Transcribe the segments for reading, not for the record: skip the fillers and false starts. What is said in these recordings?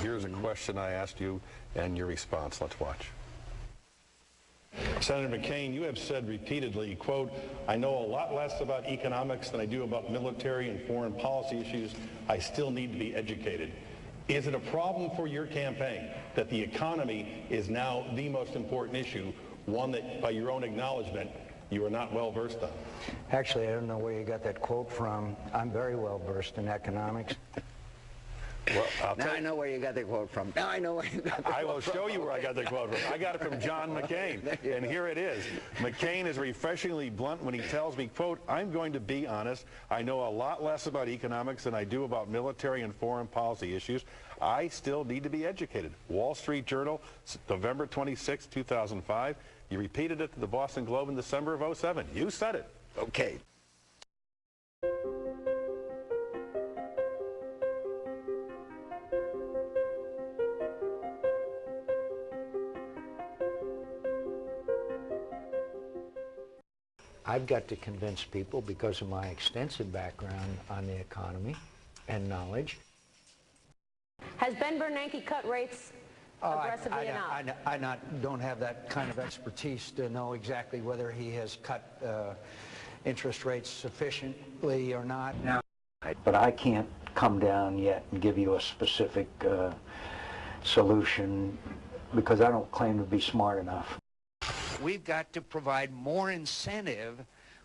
Here's a question I asked you and your response. Let's watch. Senator McCain, you have said repeatedly, quote, I know a lot less about economics than I do about military and foreign policy issues. I still need to be educated. Is it a problem for your campaign that the economy is now the most important issue, one that, by your own acknowledgement, you are not well versed on? Actually, I don't know where you got that quote from. I'm very well versed in economics. Well, now I know where you got the quote from. Now I know where you got the quote from. I will show you where I got the quote from. I got it from John McCain, and here it is. McCain is refreshingly blunt when he tells me, quote, I'm going to be honest. I know a lot less about economics than I do about military and foreign policy issues. I still need to be educated. Wall Street Journal, November 26, 2005. You repeated it to the Boston Globe in December of 07. You said it. Okay. I've got to convince people, because of my extensive background on the economy and knowledge. Has Ben Bernanke cut rates aggressively enough? I don't have that kind of expertise to know exactly whether he has cut interest rates sufficiently or not. Now, but I can't come down yet and give you a specific solution, because I don't claim to be smart enough. We've got to provide more incentive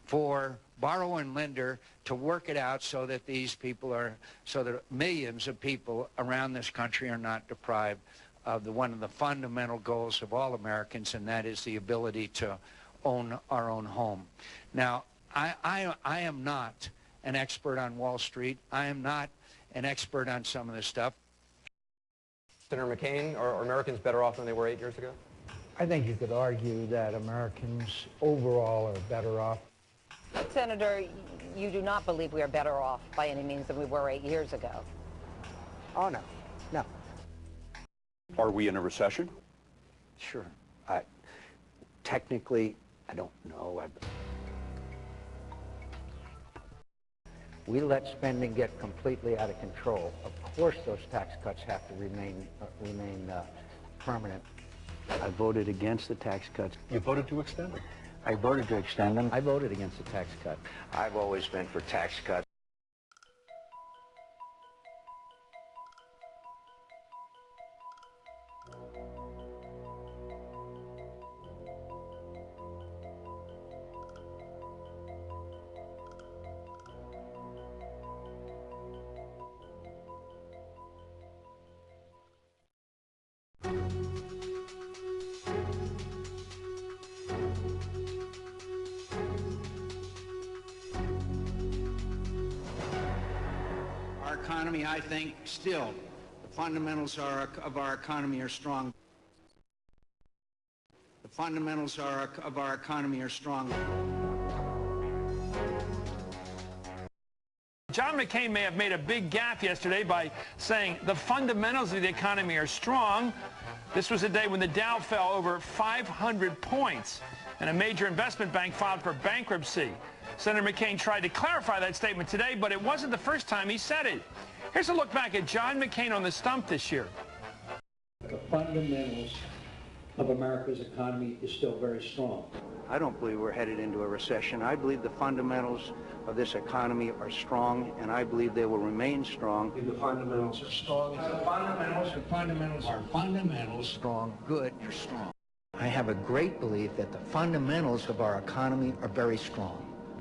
for borrower and lender to work it out so that these people are, so that millions of people around this country are not deprived of one of the fundamental goals of all Americans, and that is the ability to own our own home. Now, I am not an expert on Wall Street. I am not an expert on some of this stuff. Senator McCain, are Americans better off than they were 8 years ago? I think you could argue that Americans overall are better off. Senator, you do not believe we are better off by any means than we were 8 years ago. Oh, no. No. Are we in a recession? Sure. Technically, I don't know. We let spending get completely out of control. Of course, those tax cuts have to remain permanent. I voted against the tax cuts. You voted to extend them. I voted to extend them. I voted against the tax cut. I've always been for tax cuts. Our economy, I think, still, the fundamentals of our economy are strong. The fundamentals of our economy are strong. John McCain may have made a big gaffe yesterday by saying the fundamentals of the economy are strong. This was a day when the Dow fell over 500 points and a major investment bank filed for bankruptcy. Senator McCain tried to clarify that statement today, but it wasn't the first time he said it. Here's a look back at John McCain on the stump this year. The fundamentals of America's economy is still very strong. I don't believe we're headed into a recession. I believe the fundamentals of this economy are strong, and I believe they will remain strong. The fundamentals are strong. The fundamentals strong, good, you're strong. I have a great belief that the fundamentals of our economy are very strong.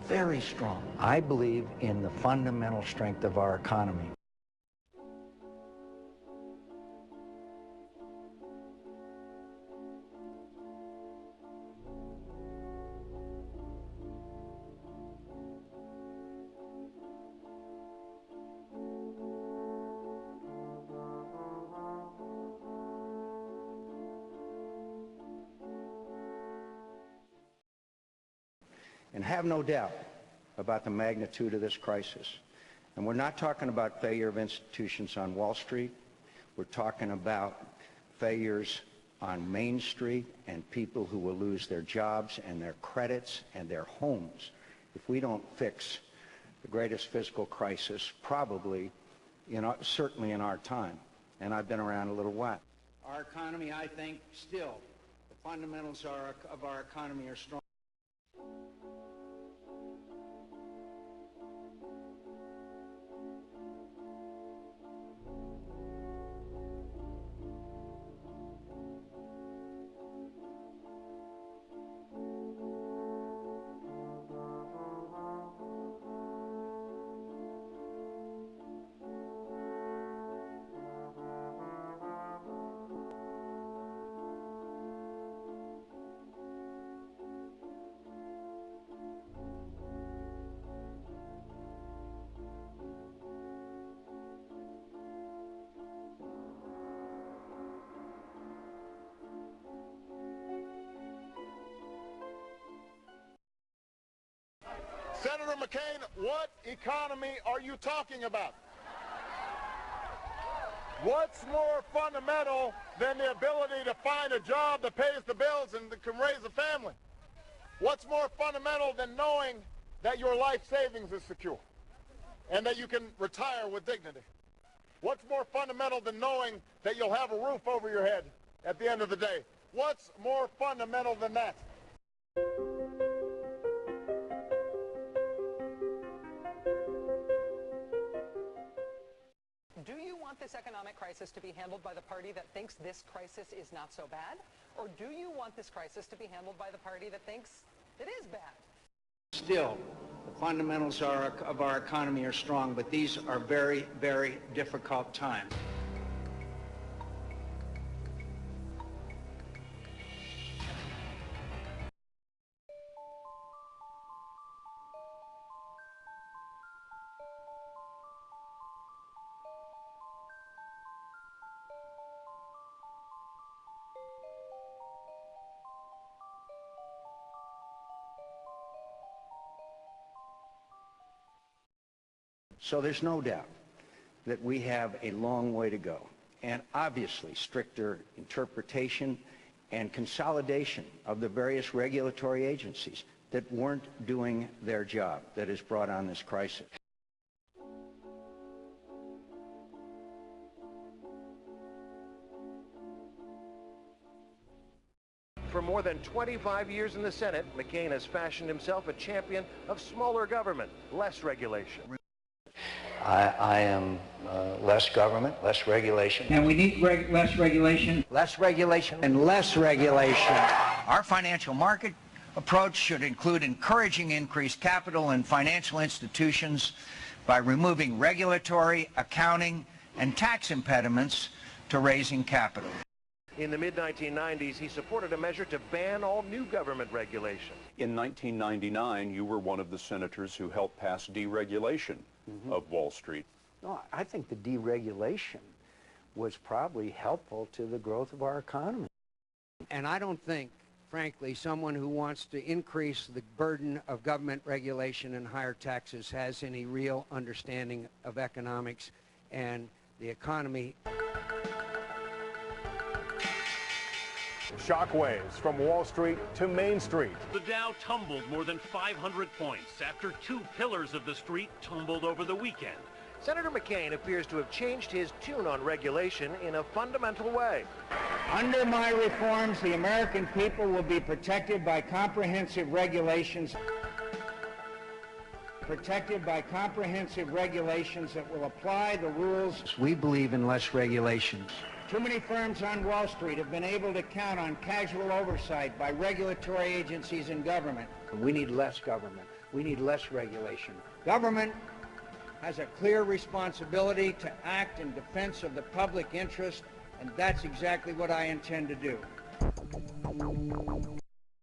Very strong. I believe in the fundamental strength of our economy. And have no doubt about the magnitude of this crisis. And we're not talking about failure of institutions on Wall Street. We're talking about failures on Main Street and people who will lose their jobs and their credits and their homes if we don't fix the greatest fiscal crisis probably, certainly in our time. and I've been around a little while. Our economy, I think, still, the fundamentals of our economy are strong. Senator McCain, what economy are you talking about? What's more fundamental than the ability to find a job that pays the bills and that can raise a family? What's more fundamental than knowing that your life savings is secure and that you can retire with dignity? What's more fundamental than knowing that you'll have a roof over your head at the end of the day? What's more fundamental than that? Do you want this economic crisis to be handled by the party that thinks this crisis is not so bad? Or do you want this crisis to be handled by the party that thinks it is bad? Still, the fundamentals of our economy are strong, but these are very, very difficult times. So there's no doubt that we have a long way to go, and obviously stricter interpretation and consolidation of the various regulatory agencies that weren't doing their job that has brought on this crisis. For more than 25 years in the Senate, McCain has fashioned himself a champion of smaller government, less regulation. I am less government, less regulation. And we need less regulation. Less regulation and less regulation. Our financial market approach should include encouraging increased capital in financial institutions by removing regulatory, accounting, and tax impediments to raising capital. In the mid-1990s, he supported a measure to ban all new government regulation. In 1999, you were one of the senators who helped pass deregulation of Wall Street. No, I think the deregulation was probably helpful to the growth of our economy. And I don't think, frankly, someone who wants to increase the burden of government regulation and higher taxes has any real understanding of economics and the economy. Shockwaves from Wall Street to Main Street. The Dow tumbled more than 500 points after two pillars of the street tumbled over the weekend. Senator McCain appears to have changed his tune on regulation in a fundamental way. Under my reforms, the American people will be protected by comprehensive regulations. Protected by comprehensive regulations that will apply the rules. We believe in less regulations. Too many firms on Wall Street have been able to count on casual oversight by regulatory agencies and government. We need less government. We need less regulation. Government has a clear responsibility to act in defense of the public interest, and that's exactly what I intend to do.